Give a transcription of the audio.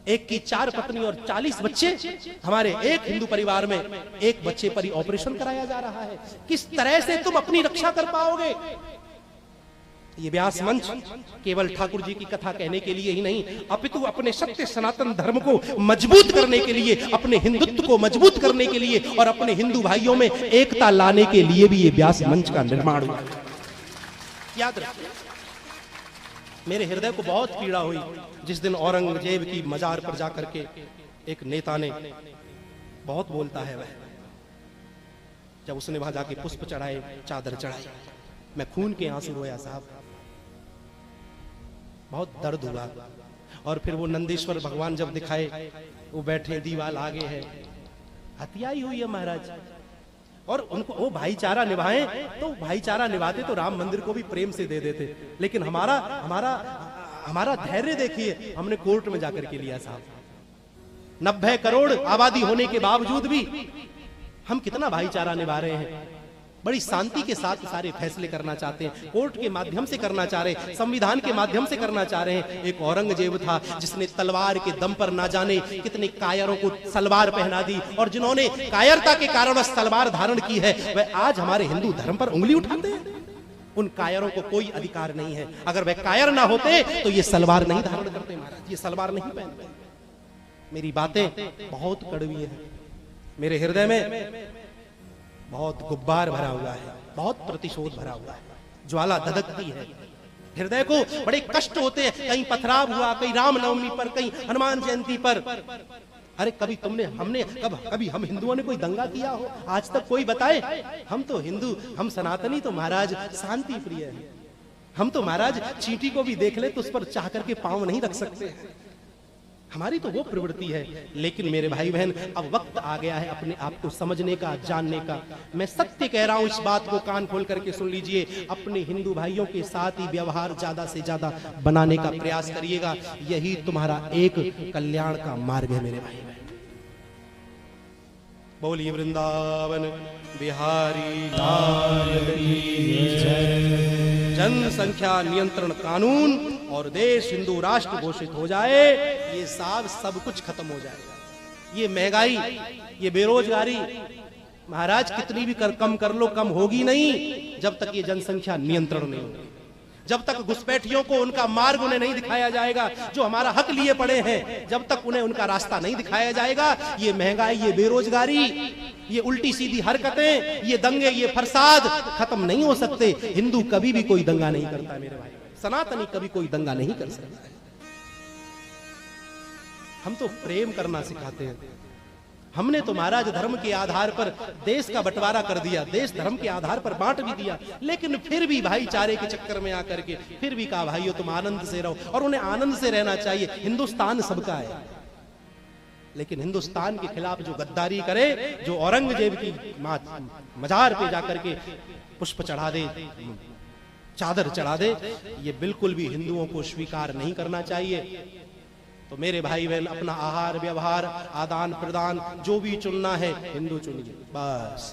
एक की 4 पत्नी और 40 बच्चे, हमारे एक हिंदू परिवार में एक बच्चे पर ही ऑपरेशन कराया जा रहा है। किस तरह से तुम अपनी रक्षा कर पाओगे? ये व्यास मंच केवल ठाकुर जी की कथा कहने के लिए ही नहीं, अपितु अपने सत्य सनातन धर्म को मजबूत करने के लिए, अपने हिंदुत्व को मजबूत करने के लिए और अपने हिंदू भाइयों में एकता लाने के लिए भी ये व्यास मंच का निर्माण हुआ। याद रखिए, मेरे हृदय को बहुत पीड़ा हुई जिस दिन औरंगजेब की मजार पर जाकर के एक नेता ने, बहुत बोलता है वह, जब उसने वहां जाके पुष्प चढ़ाए, चादर चढ़ाई, मैं खून के आंसू रोया साहब, बहुत दर्द हुआ। और फिर वो नंदेश्वर भगवान जब दिखाए, वो बैठे, दीवाल आगे है, हत्याई हुई है महाराज, और उनको वो भाईचारा निभाएं, तो भाईचारा निभाते तो राम मंदिर को भी प्रेम से दे देते। लेकिन हमारा हमारा हमारा धैर्य देखिए, हमने कोर्ट में जाकर के लिया साहब। 90 करोड़ आबादी होने के बावजूद भी हम कितना भाईचारा निभा रहे हैं। बड़ी शांति के साथ सारे फैसले करना चाहते हैं, कोर्ट के माध्यम से करना चाह रहे हैं, संविधान के माध्यम से करना चाह रहे हैं। एक औरंगजेब था जिसने तलवार के दम पर ना जाने कितने कायरों को सलवार पहना दी, और जिन्होंने कायरता के कारण तलवार धारण की है, वह आज हमारे हिंदू धर्म पर उंगली उठाते हैं। उन कायरों को कोई अधिकार नहीं है। अगर वह कायर ना होते तो ये सलवार नहीं धारण करते महाराज, ये सलवार नहीं पहनते। मेरी बातें बहुत कड़वी है, मेरे हृदय में बहुत गुब्बार भरा हुआ है, बहुत प्रतिशोध भरा हुआ है, ज्वाला धधकती है। हृदय को बड़े कष्ट होते हैं, कहीं पथराव हुआ, कहीं रामनवमी पर, कहीं हनुमान जयंती पर। अरे कभी कभी हम हिंदुओं ने कोई दंगा किया हो? आज तक कोई बताए? हम तो हिंदू, हम सनातनी तो महाराज शांति प्रिय है। हम तो महाराज चींटी को भी देख ले तो उस पर चाह करके पांव नहीं रख सकते, हमारी तो वो प्रवृत्ति है। लेकिन मेरे भाई बहन, अब वक्त आ गया है अपने आप को समझने का, जानने का। मैं सत्य कह रहा हूं, इस बात को कान खोल करके सुन लीजिए। अपने हिंदू भाइयों के साथ ही व्यवहार ज्यादा से ज्यादा बनाने का प्रयास करिएगा, यही तुम्हारा एक कल्याण का मार्ग है मेरे भाई बहन। बोलिए वृंदावन बिहारी लाल की जय। जनसंख्या नियंत्रण कानून और देश हिंदू राष्ट्र घोषित हो जाए, ये सब कुछ खत्म हो जाएगा। ये महंगाई, ये बेरोजगारी महाराज कितनी भी कम कर लो, कम होगी नहीं जब तक ये जनसंख्या नियंत्रण नहीं होगी। जब तक घुसपैठियों को उनका मार्ग उन्हें नहीं दिखाया जाएगा, जो हमारा हक लिए पड़े हैं, जब तक उन्हें उनका रास्ता नहीं दिखाया जाएगा, ये महंगाई, ये बेरोजगारी, ये उल्टी सीधी हरकतें, ये दंगे, ये फसाद खत्म नहीं हो सकते। हिंदू कभी भी कोई दंगा नहीं करता मेरे भाई, सनातनी कभी कोई दंगा नहीं कर सकता है। हम तो प्रेम करना सिखाते हैं। हमने तो महाराज धर्म के आधार पर देश का बंटवारा कर दिया, देश धर्म के आधार पर बांट भी दिया, लेकिन फिर भी भाईचारे के चक्कर में आकर के फिर भी कहा भाइयों तुम आनंद से रहो, और उन्हें आनंद से रहना चाहिए। हिंदुस्तान सबका है, लेकिन हिंदुस्तान के खिलाफ जो गद्दारी करे, जो औरंगजेब की मजार पे जाकर के पुष्प चढ़ा दे, चादर चढ़ा दे, ये बिल्कुल भी हिंदुओं को स्वीकार नहीं करना चाहिए। तो मेरे भाई बहन, अपना आहार व्यवहार, आदान प्रदान जो भी चुनना है हिंदू चुनिए बस।